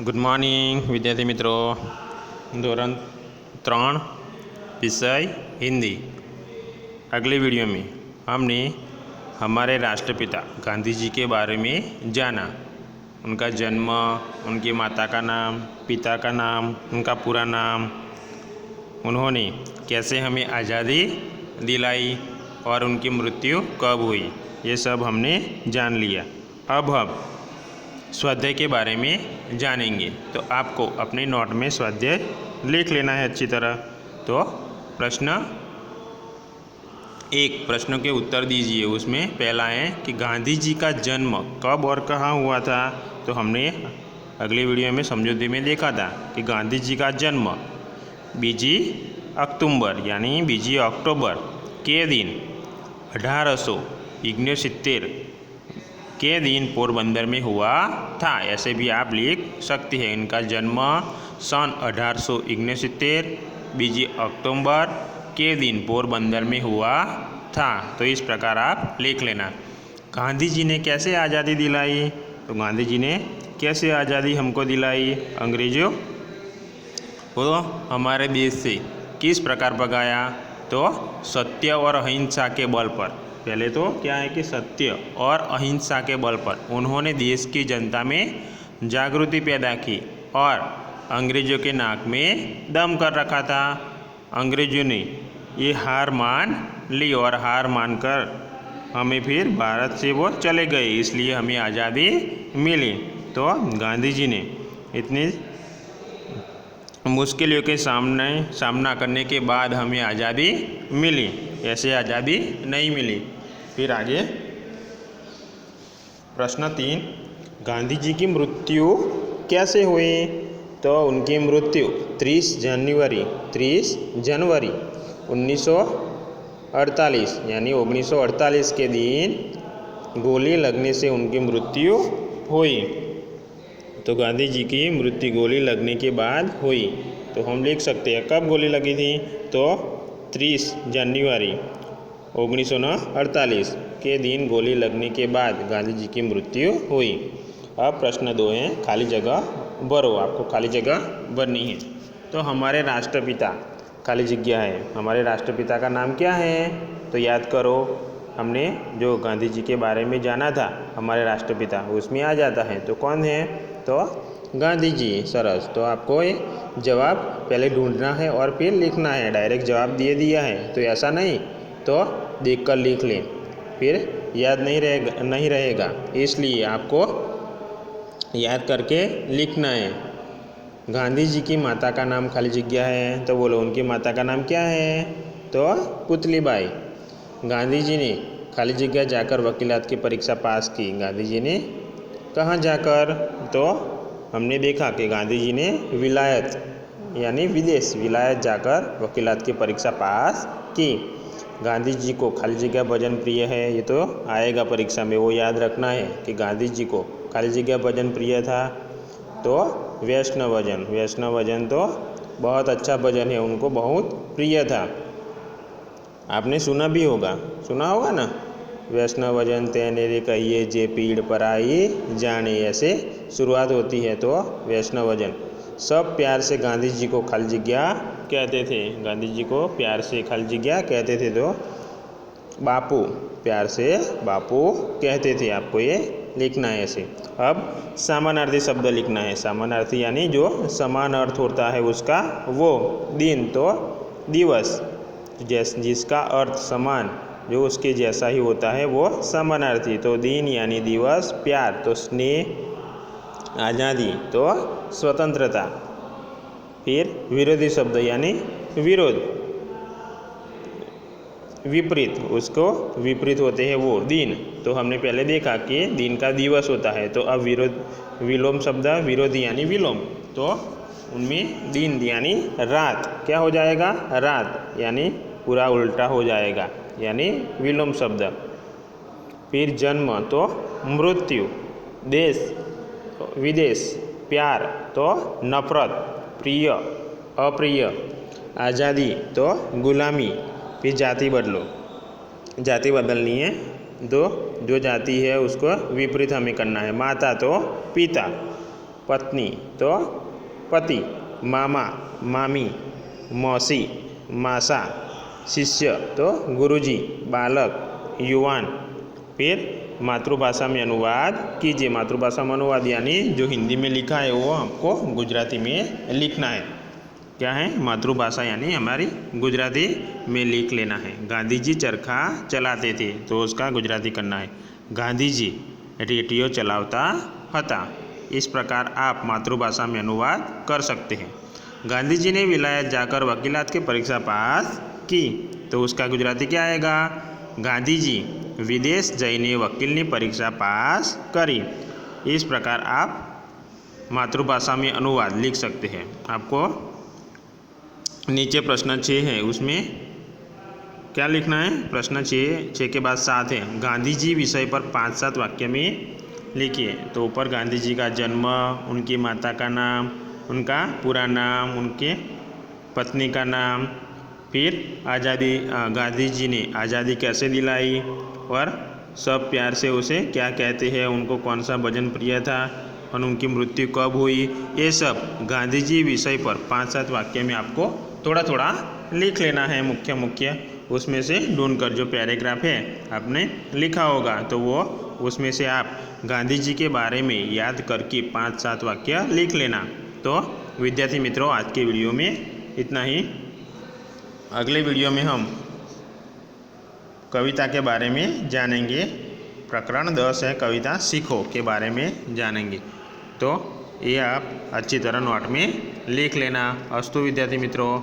Good morning विद्यार्थी मित्रों। धोरण 3 विषय हिंदी। अगले वीडियो में हमने हमारे राष्ट्रपिता गांधी जी के बारे में जाना। उनका जन्म, उनकी माता का नाम, पिता का नाम, उनका पूरा नाम, उन्होंने कैसे हमें आज़ादी दिलाई और उनकी मृत्यु कब हुई, ये सब हमने जान लिया। अब हम स्वाध्याय के बारे में जानेंगे। तो आपको अपने नोट में स्वाध्याय लिख लेना है अच्छी तरह। तो प्रश्न 1, प्रश्नों के उत्तर दीजिए। उसमें पहला है कि गांधी जी का जन्म कब और कहाँ हुआ था। तो हमने अगले वीडियो में समझौते में देखा था कि गांधी जी का जन्म 2 अक्टूबर यानी 2 अक्टूबर के दिन 1869 के दिन पोरबंदर में हुआ था। ऐसे भी आप लिख सकते हैं। इनका जन्म सन 1869 2 अक्टूबर के दिन पोरबंदर में हुआ था। तो इस प्रकार आप लिख लेना। गांधी जी ने कैसे आज़ादी दिलाई। तो गांधी जी ने कैसे आज़ादी हमको दिलाई, अंग्रेजों को हमारे देश से किस प्रकार भगाया। तो सत्य और अहिंसा के बल पर। पहले तो क्या है कि सत्य और अहिंसा के बल पर उन्होंने देश की जनता में जागृति पैदा की और अंग्रेज़ों के नाक में दम कर रखा था। अंग्रेज़ों ने ये हार मान ली और हार मानकर हमें फिर भारत से वो चले गए, इसलिए हमें आज़ादी मिली। तो गांधी जी ने इतनी मुश्किलों के सामना करने के बाद हमें आज़ादी मिली, ऐसे आज़ादी नहीं मिली। फिर आगे प्रश्न 3, गांधी जी की मृत्यु कैसे हुई। तो उनकी मृत्यु 30 जनवरी 1948 यानी 1948 के दिन गोली लगने से उनकी मृत्यु हुई। तो गांधी जी की मृत्यु गोली लगने के बाद हुई। तो हम लिख सकते हैं कब गोली लगी थी। तो 30 जनवरी 1948 के दिन गोली लगने के बाद गांधी जी की मृत्यु हुई। अब प्रश्न 2 है, खाली जगह भरो। आपको खाली जगह भरनी है। तो हमारे राष्ट्रपिता खाली जगह है। हमारे राष्ट्रपिता का नाम क्या है। तो याद करो, हमने जो गांधी जी के बारे में जाना था हमारे राष्ट्रपिता, उसमें आ जाता है। तो कौन है। तो गांधी जी। सरस। तो आपको ये जवाब पहले ढूंढना है और फिर लिखना है। डायरेक्ट जवाब दे दिया है तो ऐसा नहीं, तो देखकर लिख लें, फिर याद नहीं रहेगा। इसलिए आपको याद करके लिखना है। गांधी जी की माता का नाम खाली जगह है। तो बोलो उनकी माता का नाम क्या है। तो पुतलीबाई। गांधी जी ने खाली जगह जाकर वकीलात की परीक्षा पास की। गांधी जी ने कहाँ जाकर। तो हमने देखा कि गांधी जी ने विलायत यानी विदेश विलायत जाकर वकीलात की परीक्षा पास की। गांधी जी को खाली जगह भजन प्रिय है, ये तो आएगा परीक्षा में, वो याद रखना है कि गांधी जी को खाली जगह भजन प्रिय था। तो वैष्णव भजन तो बहुत अच्छा भजन है, उनको बहुत प्रिय था। आपने सुना होगा ना। वैष्णव भजन तेनेरे कहिए जे पीड़ पराई जाने, ऐसे शुरुआत होती है। तो वैष्णव भजन सब प्यार से गांधी जी को खाली जगह कहते थे। गांधी जी को प्यार से खाली जगह कहते थे। तो बापू, प्यार से बापू कहते थे। आपको ये लिखना है ऐसे। अब समानार्थी शब्द लिखना है। समानार्थी यानी जो समान अर्थ होता है उसका वो। दिन तो दिवस, जिसका अर्थ समान, जो उसके जैसा ही होता है वो समानार्थी। तो दिन यानी दिवस, प्यार तो स्नेह, आज़ादी तो स्वतंत्रता। फिर विरोधी शब्द यानी विरोध, विपरीत, उसको विपरीत होते हैं वो। दिन तो हमने पहले देखा कि दिन का दिवस होता है। तो अब विलोम शब्द विरोधी यानी विलोम, तो उनमें दिन यानी रात क्या हो जाएगा, रात यानी पूरा उल्टा हो जाएगा, यानी विलोम शब्द। फिर जन्म तो मृत्यु, देश विदेश, प्यार तो नफरत, प्रिय अप्रिय, आज़ादी तो गुलामी। फिर जाति बदलो, जाति बदलनी है। तो जो जाति है उसको विपरीत हमें करना है। माता तो पिता, पत्नी तो पति, मामा मामी, मौसी मासा, शिष्य तो गुरुजी, बालक युवान। फिर मातृभाषा में अनुवाद कीजिए। मातृभाषा में अनुवाद यानी जो हिंदी में लिखा है वो आपको गुजराती में लिखना है। क्या है? मातृभाषा यानी हमारी गुजराती में लिख लेना है। गांधी जी चरखा चलाते थे तो उसका गुजराती करना है गांधी जी रेडियो चलावता हता। इस प्रकार आप मातृभाषा में अनुवाद कर सकते हैं। गांधी जी ने विलायत जाकर वकीलात की परीक्षा पास की तो उसका गुजराती क्या आएगा? गांधी जी विदेश जईने वकीलनी परीक्षा पास करी। इस प्रकार आप मातृभाषा में अनुवाद लिख सकते हैं। आपको नीचे प्रश्न 6 है, उसमें क्या लिखना है? प्रश्न 6 के बाद 7 है। गांधी जी विषय पर 5-7 वाक्य में लिखिए। तो ऊपर गांधी जी का जन्म, उनकी माता का नाम, उनका पूरा नाम, उनके पत्नी का नाम, फिर आज़ादी गांधी जी ने आज़ादी कैसे दिलाई और सब प्यार से उसे क्या कहते हैं, उनको कौन सा भजन प्रिय था और उनकी मृत्यु कब हुई। ये सब गांधी जी विषय पर 5-7 वाक्य में आपको थोड़ा थोड़ा लिख लेना है। मुख्य उसमें से ढूंढकर जो पैराग्राफ है आपने लिखा होगा तो वो उसमें से आप गांधी जी के बारे में याद करके 5-7 वाक्य लिख लेना। तो विद्यार्थी मित्रों, आज के वीडियो में इतना ही। अगले वीडियो में हम कविता के बारे में जानेंगे। प्रकरण 10 है कविता सीखो के बारे में जानेंगे। तो ये आप अच्छी तरह नोट में लिख लेना। अस्तु विद्यार्थी मित्रों।